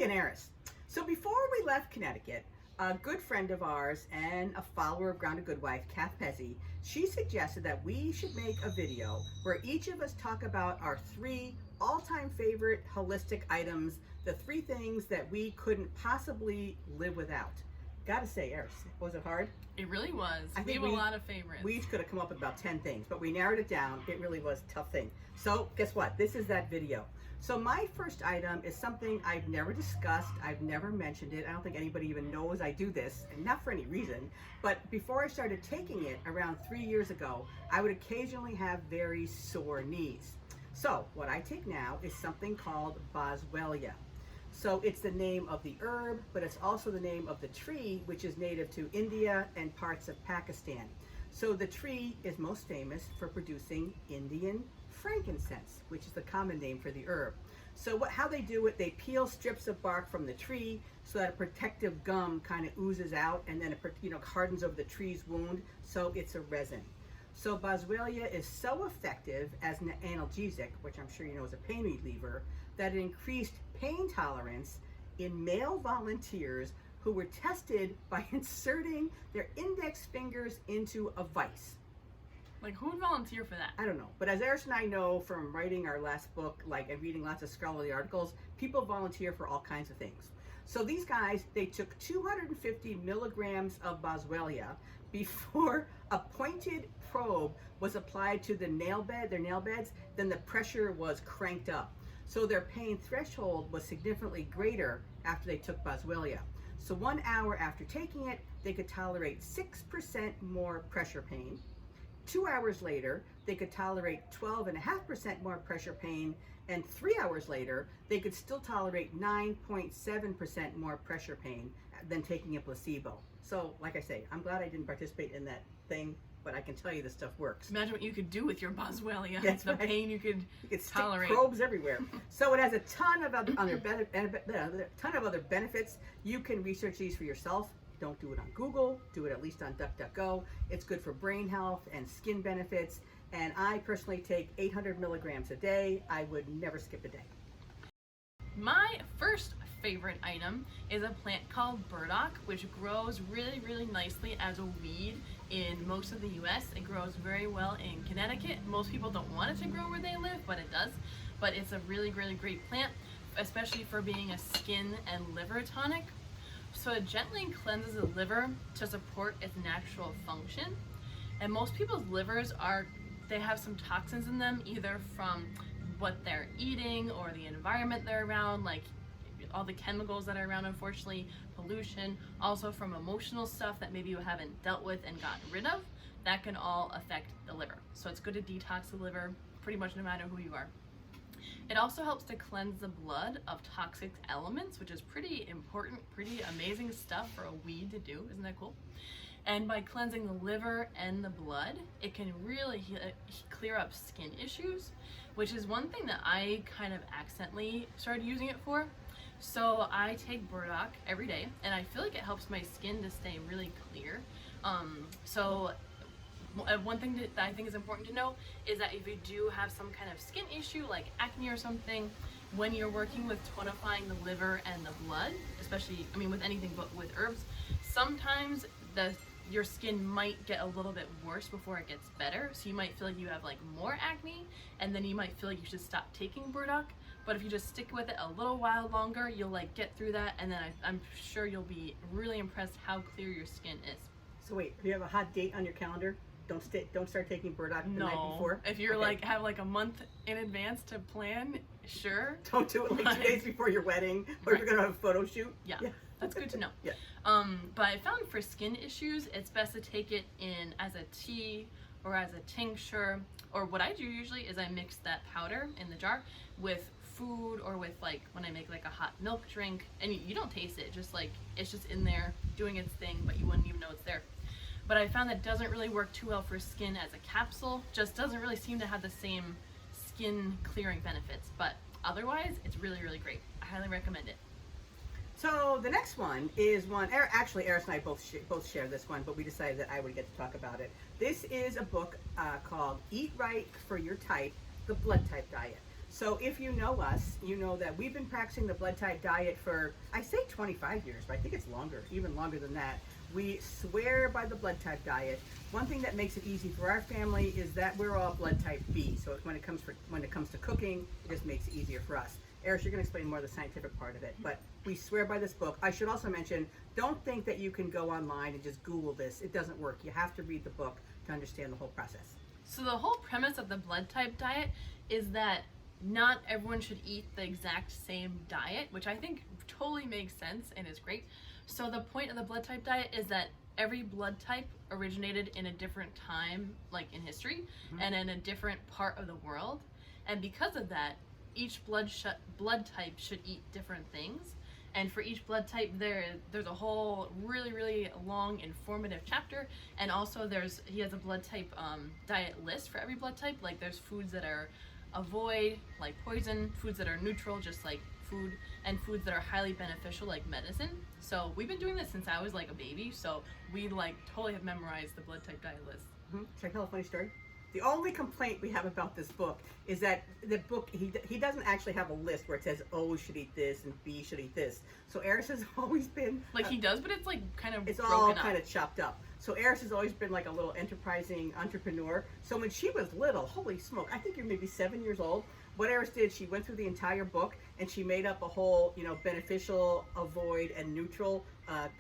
and Ehris. So before we left Connecticut, a good friend of ours and a follower of Grounded Goodwife, Kath Pezzi, she suggested that we should make a video where each of us talk about our 3 all-time favorite holistic items, the 3 things that we couldn't possibly live without. Gotta say, Ehris, was it hard? It really was. We have a lot of favorites. We each could have come up with about 10 things, but we narrowed it down. It really was a tough thing. So guess what? This is that video. So my first item is something I've never discussed. I've never mentioned it. I don't think anybody even knows I do this, and not for any reason. But before I started taking it around 3 years ago, I would occasionally have very sore knees. So what I take now is something called Boswellia. So it's the name of the herb, but it's also the name of the tree, which is native to India and parts of Pakistan. So the tree is most famous for producing Indian frankincense, which is the common name for the herb. So how they do it, they peel strips of bark from the tree so that a protective gum kind of oozes out, and then it hardens over the tree's wound, so it's a resin. So Boswellia is so effective as an analgesic, which I'm sure you know is a pain reliever, that it increased pain tolerance in male volunteers who were tested by inserting their index fingers into a vise. Like, who would volunteer for that? I don't know. But as Ehris and I know from writing our last book, and reading lots of scholarly articles, people volunteer for all kinds of things. So these guys, they took 250 milligrams of Boswellia before a pointed probe was applied to their nail beds, then the pressure was cranked up. So their pain threshold was significantly greater after they took Boswellia. So 1 hour after taking it, they could tolerate 6% more pressure pain. 2 hours later, they could tolerate 12.5% more pressure pain, and 3 hours later, they could still tolerate 9.7% more pressure pain than taking a placebo. So, like I say, I'm glad I didn't participate in that thing, but I can tell you this stuff works. Imagine what you could do with your Boswellia. That's the right. pain you could tolerate. Stick probes everywhere. So it has a ton of other benefits. You can research these for yourself. Don't do it on Google, do it at least on DuckDuckGo. It's good for brain health and skin benefits. And I personally take 800 milligrams a day. I would never skip a day. My first favorite item is a plant called Burdock, which grows really, really nicely as a weed in most of the US. It grows very well in Connecticut. Most people don't want it to grow where they live, but it does. But it's a really, really great plant, especially for being a skin and liver tonic. So it gently cleanses the liver to support its natural function. And most people's livers they have some toxins in them, either from what they're eating or the environment they're around, like all the chemicals that are around, unfortunately, pollution, also from emotional stuff that maybe you haven't dealt with and gotten rid of. That can all affect the liver. So it's good to detox the liver pretty much no matter who you are. It also helps to cleanse the blood of toxic elements, which is pretty important, pretty amazing stuff for a weed to do. Isn't that cool? And by cleansing the liver and the blood, it can really clear up skin issues, which is one thing that I kind of accidentally started using it for. So I take Burdock every day, and I feel like it helps my skin to stay really clear. One thing that I think is important to know is that if you do have some kind of skin issue like acne or something, when you're working with tonifying the liver and the blood, especially, with anything but with herbs, sometimes your skin might get a little bit worse before it gets better. So you might feel like you have more acne, and then you might feel like you should stop taking Burdock. But if you just stick with it a little while longer, you'll get through that, and then I'm sure you'll be really impressed how clear your skin is. So wait, do you have a hot date on your calendar? Don't start taking Burdock the night before. If you're have a month in advance to plan, sure. Don't do it 2 days before your wedding, or if you're gonna have a photo shoot. Yeah. That's good to know. Yeah. But I found for skin issues, it's best to take it in as a tea or as a tincture, or what I do usually is I mix that powder in the jar with food, or with when I make a hot milk drink, and you don't taste it, just it's just in there doing its thing, but you wouldn't even know it's there. But I found that doesn't really work too well for skin as a capsule. Just doesn't really seem to have the same skin clearing benefits. But otherwise, it's really, really great. I highly recommend it. So the next one is one, actually Ehris and I both share this one, but we decided that I would get to talk about it. This is a book called Eat Right for Your Type, the Blood Type Diet. So if you know us, you know that we've been practicing the blood type diet for, I say 25 years, but I think it's longer, even longer than that. We swear by the blood type diet. One thing that makes it easy for our family is that we're all blood type B. So when it comes to cooking, it just makes it easier for us. Eris, you're going to explain more of the scientific part of it, but we swear by this book. I should also mention, don't think that you can go online and just Google this. It doesn't work. You have to read the book to understand the whole process. So the whole premise of the blood type diet is that not everyone should eat the exact same diet, which I think totally makes sense and is great. So the point of the blood type diet is that every blood type originated in a different time, like in history, and in a different part of the world. And because of that, each blood type should eat different things. And for each blood type, there's a whole really long informative chapter. And also he has a blood type diet list for every blood type. Like there's foods that are avoid, like poison, foods that are neutral, just like food, and foods that are highly beneficial, like medicine. So we've been doing this since I was like a baby, so we like totally have memorized the blood type diet list. Can I tell a funny story? The only complaint we have about this book is that the book, he doesn't actually have a list where it says O should eat this and B should eat this. So Eris has always been like he does, but it's like kind of it's all kind of chopped up. So Eris has always been like a little enterprising entrepreneur. So when she was little, holy smoke, I think you're maybe 7 years old. What Eris did, she went through the entire book and she made up a whole, beneficial, avoid, and neutral.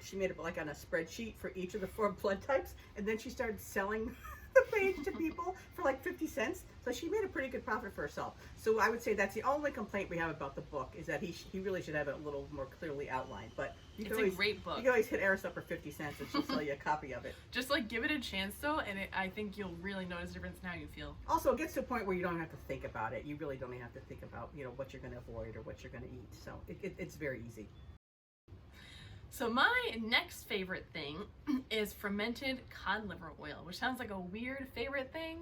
She made it like on a spreadsheet for each of the 4 blood types, and then she started selling the page to people for like 50 cents. So she made a pretty good profit for herself. So I would say that's the only complaint we have about the book, is that he really should have it a little more clearly outlined. But it's a great book. You can always hit Eris up for 50 cents and she'll sell you a copy of it. Just like give it a chance though, and I think you'll really notice a difference in how you feel. Also, it gets to a point where you don't have to think about it. You really don't even have to think about what you're going to avoid or what you're going to eat. So it's very easy. So my next favorite thing is fermented cod liver oil, which sounds like a weird favorite thing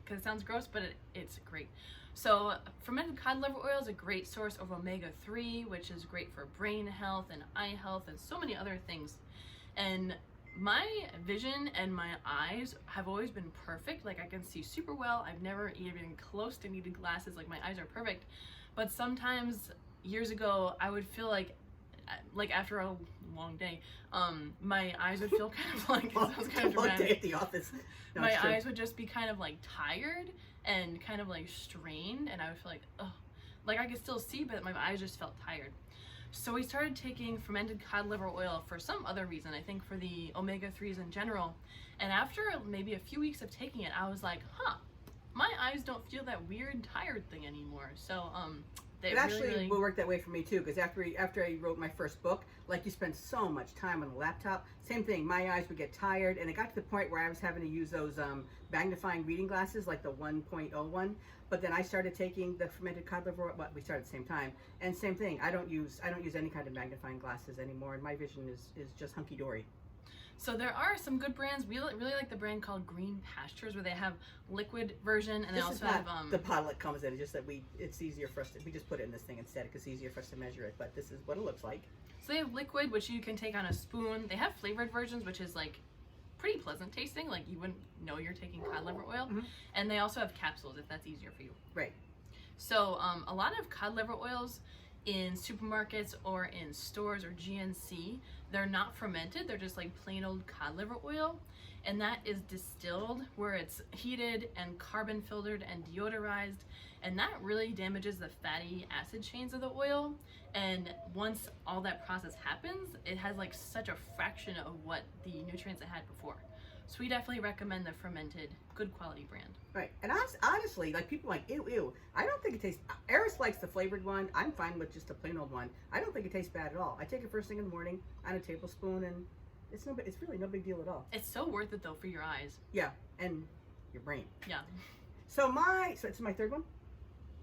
because it sounds gross, but it's great. So fermented cod liver oil is a great source of omega-3, which is great for brain health and eye health and so many other things. And my vision and my eyes have always been perfect. Like I can see super well. I've never even close to needed glasses. Like my eyes are perfect. But sometimes years ago, I would feel like after a long day, my eyes would feel kind of like, it sounds kind of dramatic. Long day at the office. No, my eyes would just be kind of like tired and kind of like strained, and I would feel like, oh, like I could still see, but my eyes just felt tired. So we started taking fermented cod liver oil for some other reason, I think for the omega-3s in general. And after maybe a few weeks of taking it, I was like, my eyes don't feel that weird tired thing anymore. So it actually will work that way for me too, because after I wrote my first book, like you spend so much time on the laptop, same thing, my eyes would get tired, and it got to the point where I was having to use those magnifying reading glasses, like the 1.01, but then I started taking the fermented cod liver oil. Well, we started at the same time, and same thing, I don't use any kind of magnifying glasses anymore, and my vision is just hunky-dory. So there are some good brands. We really like the brand called Green Pastures, where they have liquid version, and they also have the bottle it comes in. It's just that it's easier for us we just put it in this thing instead because it's easier for us to measure it. But this is what it looks like. So they have liquid, which you can take on a spoon. They have flavored versions, which is like pretty pleasant tasting. Like you wouldn't know you're taking cod liver oil. And they also have capsules if that's easier for you. Right. So a lot of cod liver oils in supermarkets or in stores or GNC, they're not fermented, they're just like plain old cod liver oil, and that is distilled where it's heated and carbon filtered and deodorized, and that really damages the fatty acid chains of the oil. And once all that process happens, it has like such a fraction of what the nutrients it had before. So we definitely recommend the fermented, good quality brand. Right, and honestly, like people are like, ew, I don't think it tastes, Eris likes the flavored one, I'm fine with just the plain old one. I don't think it tastes bad at all. I take it first thing in the morning on a tablespoon, and it's really no big deal at all. It's so worth it though for your eyes. Yeah, and your brain. Yeah. So it's my third one?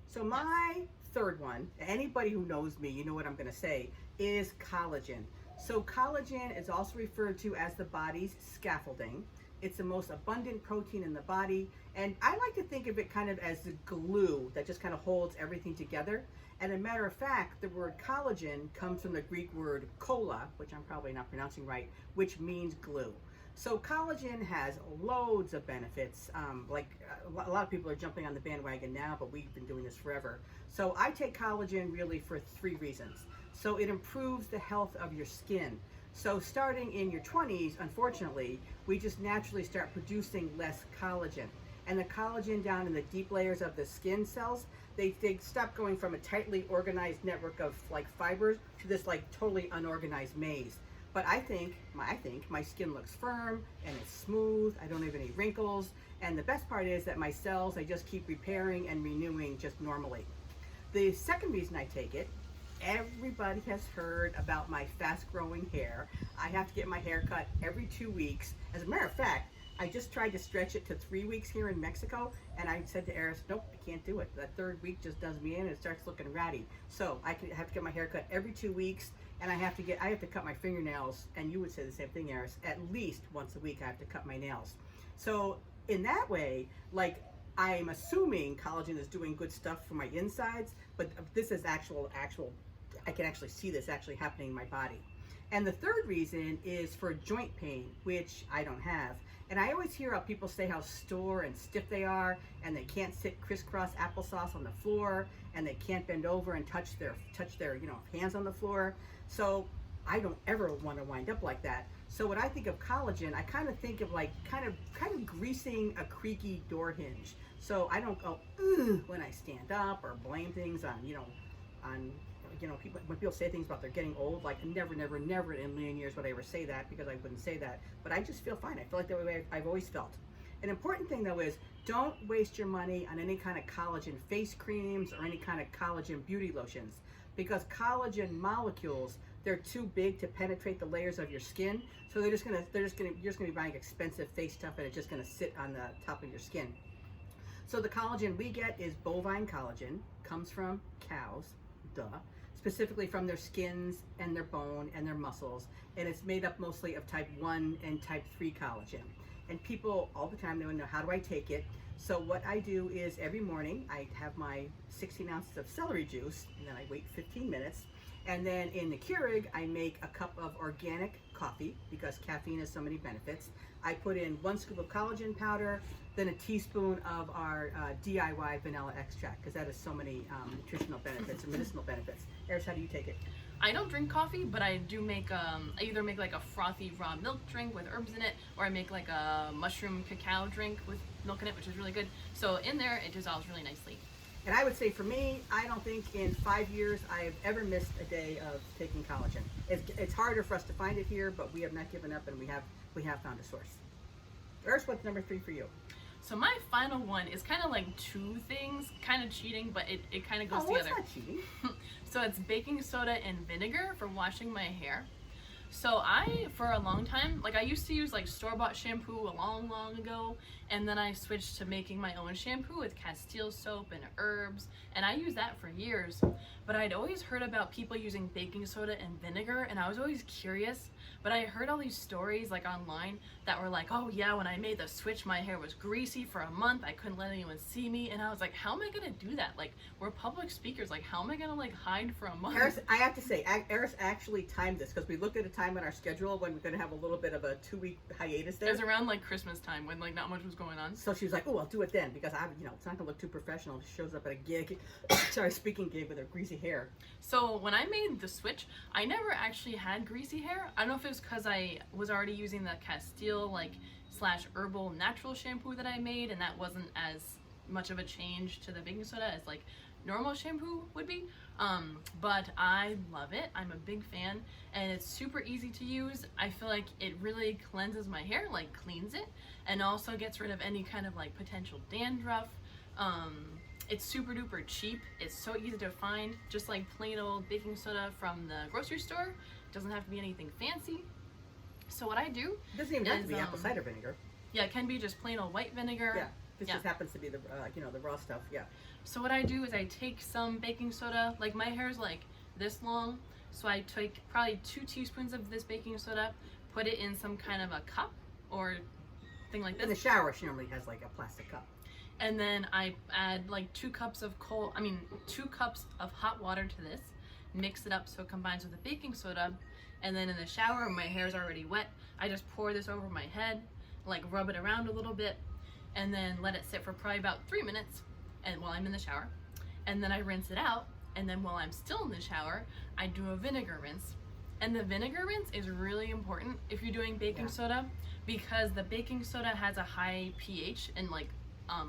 So my third one, anybody who knows me, you know what I'm gonna say, is collagen. So collagen is also referred to as the body's scaffolding. It's the most abundant protein in the body, and I like to think of it kind of as the glue that just kind of holds everything together. And a matter of fact, the word collagen comes from the Greek word kola, which I'm probably not pronouncing right, which means glue. So collagen has loads of benefits. A lot of people are jumping on the bandwagon now, but we've been doing this forever. So I take collagen really for 3 reasons. So it improves the health of your skin. So starting in your 20s, unfortunately, we just naturally start producing less collagen. And the collagen down in the deep layers of the skin cells, they stop going from a tightly organized network of like fibers to this like totally unorganized maze. But I think my skin looks firm and it's smooth. I don't have any wrinkles. And the best part is that my cells, I just keep repairing and renewing just normally. The second reason I take it, everybody has heard about my fast growing hair. I have to get my hair cut every 2 weeks. As a matter of fact, I just tried to stretch it to 3 weeks here in Mexico, and I said to Ehris, nope, I can't do it. That 3rd week just does me in and it starts looking ratty. So I have to get my hair cut every 2 weeks, and I have to cut my fingernails, and you would say the same thing, Ehris, at least once a week I have to cut my nails. So in that way, like, I'm assuming collagen is doing good stuff for my insides, but this is actual, I can actually see this actually happening in my body. And the third reason is for joint pain, which I don't have. And I always hear how people say how sore and stiff they are, and they can't sit crisscross applesauce on the floor, and they can't bend over and touch their hands on the floor. So I don't ever want to wind up like that. So when I think of collagen, I kind of think of like kind of greasing a creaky door hinge. So I don't go ugh when I stand up or blame things on people, when people say things about they're getting old, like never in a million years would I ever say that, because I wouldn't say that. But I just feel fine. I feel like the way I've always felt. An important thing though is don't waste your money on any kind of collagen face creams or any kind of collagen beauty lotions, because collagen molecules, they're too big to penetrate the layers of your skin. So you're just gonna be buying expensive face stuff, and it's just gonna sit on the top of your skin. So the collagen we get is bovine collagen, comes from cows, duh, specifically from their skins and their bone and their muscles, and it's made up mostly of type 1 and type 3 collagen. And people all the time, they want to know, how do I take it? So what I do is every morning I have my 16 ounces of celery juice, and then I wait 15 minutes. And then in the Keurig, I make a cup of organic coffee, because caffeine has so many benefits. I put in 1 scoop of collagen powder, then a teaspoon of our DIY vanilla extract, because that has so many nutritional benefits or medicinal benefits. Ehris, how do you take it? I don't drink coffee, but I do make, I either make like a frothy raw milk drink with herbs in it, or I make like a mushroom cacao drink with milk in it, which is really good. So in there, it dissolves really nicely. And I would say for me, I don't think in 5 years I have ever missed a day of taking collagen. It's harder for us to find it here, but we have not given up, and we have found a source. Ehris, what's number 3 for you? So my final one is kind of like 2 things, kind of cheating, but it kind of goes together. It's not cheating. So it's baking soda and vinegar for washing my hair. So for a long time, like I used to use like store-bought shampoo a long ago, and then I switched to making my own shampoo with Castile soap and herbs, and I used that for years. But I'd always heard about people using baking soda and vinegar, and I was always curious. But I heard all these stories like online that were like, oh yeah, when I made the switch, my hair was greasy for a month. I couldn't let anyone see me. And I was like, how am I gonna do that? Like, we're public speakers. Like, how am I gonna like hide for a month? Ehris, I have to say, Ehris actually timed this, because we looked at a time on our schedule when we're gonna have a little bit of a 2-week hiatus there. It was around like Christmas time when like not much was going on. So she was like, oh, I'll do it then, because it's not gonna look too professional. She shows up at a gig, speaking gig with her greasy hair. So when I made the switch, I never actually had greasy hair. I don't know if it was because I was already using the Castile / herbal natural shampoo that I made, and that wasn't as much of a change to the baking soda as like normal shampoo would be. But I love it. I'm a big fan, and it's super easy to use. I feel like it really cleanses my hair, like cleans it, and also gets rid of any kind of like potential dandruff. It's super duper cheap. It's so easy to find, just like plain old baking soda from the grocery store. It doesn't have to be anything fancy. So what I do, it doesn't even have to be apple cider vinegar. Yeah, it can be just plain old white vinegar. Yeah, this just happens to be the the raw stuff. Yeah. So what I do is I take some baking soda. Like my hair's like this long, so I take probably 2 teaspoons of this baking soda, put it in some kind of a cup or thing like this. In the shower, she normally has like a plastic cup. And then I add like 2 cups of 2 cups of hot water to this. mix it up so it combines with the baking soda, and then in the shower, my hair's already wet, I just pour this over my head, like rub it around a little bit, and then let it sit for probably about 3 minutes, and while I'm in the shower, and then I rinse it out, and then while I'm still in the shower, I do a vinegar rinse. And the vinegar rinse is really important if you're doing baking soda, because the baking soda has a high pH and like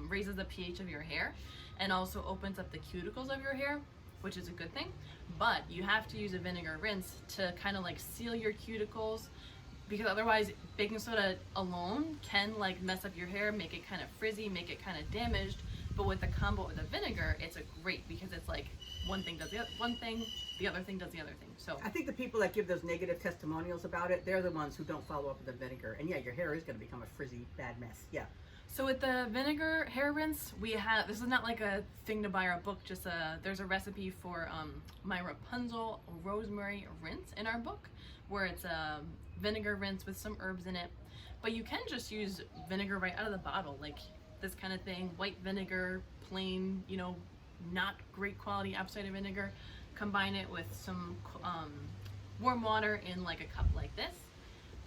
raises the pH of your hair, and also opens up the cuticles of your hair, which is a good thing. But you have to use a vinegar rinse to kind of like seal your cuticles, because otherwise baking soda alone can like mess up your hair, make it kind of frizzy, make it kind of damaged. But with the combo with the vinegar, it's a great, because it's like one thing does the other, one thing, the other thing does the other thing. So I think the people that give those negative testimonials about it, they're the ones who don't follow up with the vinegar. And yeah, your hair is going to become a frizzy, bad mess. Yeah. So with the vinegar hair rinse, we have, this is not like a thing to buy or a book, just there's a recipe for my Rapunzel rosemary rinse in our book, where it's a vinegar rinse with some herbs in it. But you can just use vinegar right out of the bottle, like this kind of thing, white vinegar, plain, you know, not great quality apple cider vinegar. Combine it with some warm water in like a cup like this.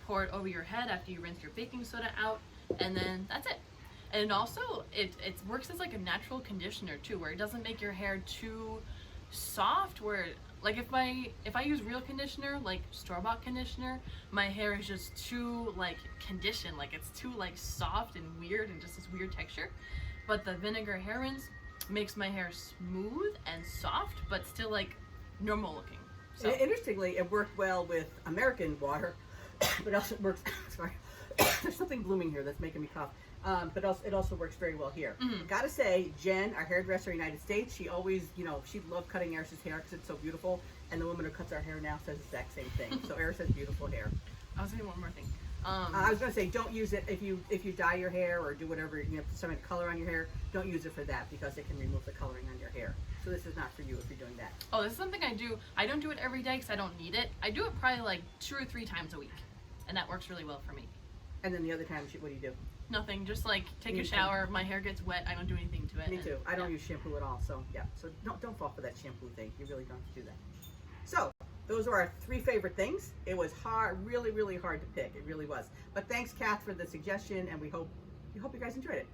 Pour it over your head after you rinse your baking soda out, and then that's it. And also, it works as like a natural conditioner too, where it doesn't make your hair too soft. Where like if I use real conditioner, like store-bought conditioner, my hair is just too like conditioned, like it's too like soft and weird and just this weird texture. But the vinegar hair rinse makes my hair smooth and soft, but still like normal looking. So Interestingly, it worked well with American water, but also it works. Sorry, there's something blooming here that's making me cough. But also, it also works very well here. Gotta say, Jen, our hairdresser in the United States, she always, you know, she loved cutting Eris's hair because it's so beautiful. And the woman who cuts our hair now says the exact same thing. So Eris has beautiful hair. I was saying one more thing. I was gonna say, don't use it if you dye your hair or do whatever, you know, put some color on your hair. Don't use it for that, because it can remove the coloring on your hair. So this is not for you if you're doing that. Oh, this is something I do. I don't do it every day because I don't need it. I do it probably like 2 or 3 times a week, and that works really well for me. And then the other times, what do you do? Nothing, just like take a shower, my hair gets wet, I don't do anything to it. Me too. I don't use shampoo at all, so yeah. So don't fall for that shampoo thing. You really don't have to do that. So those are our 3 favorite things. It was hard, really, really hard to pick. It really was. But thanks, Kath, for the suggestion, and we hope you guys enjoyed it.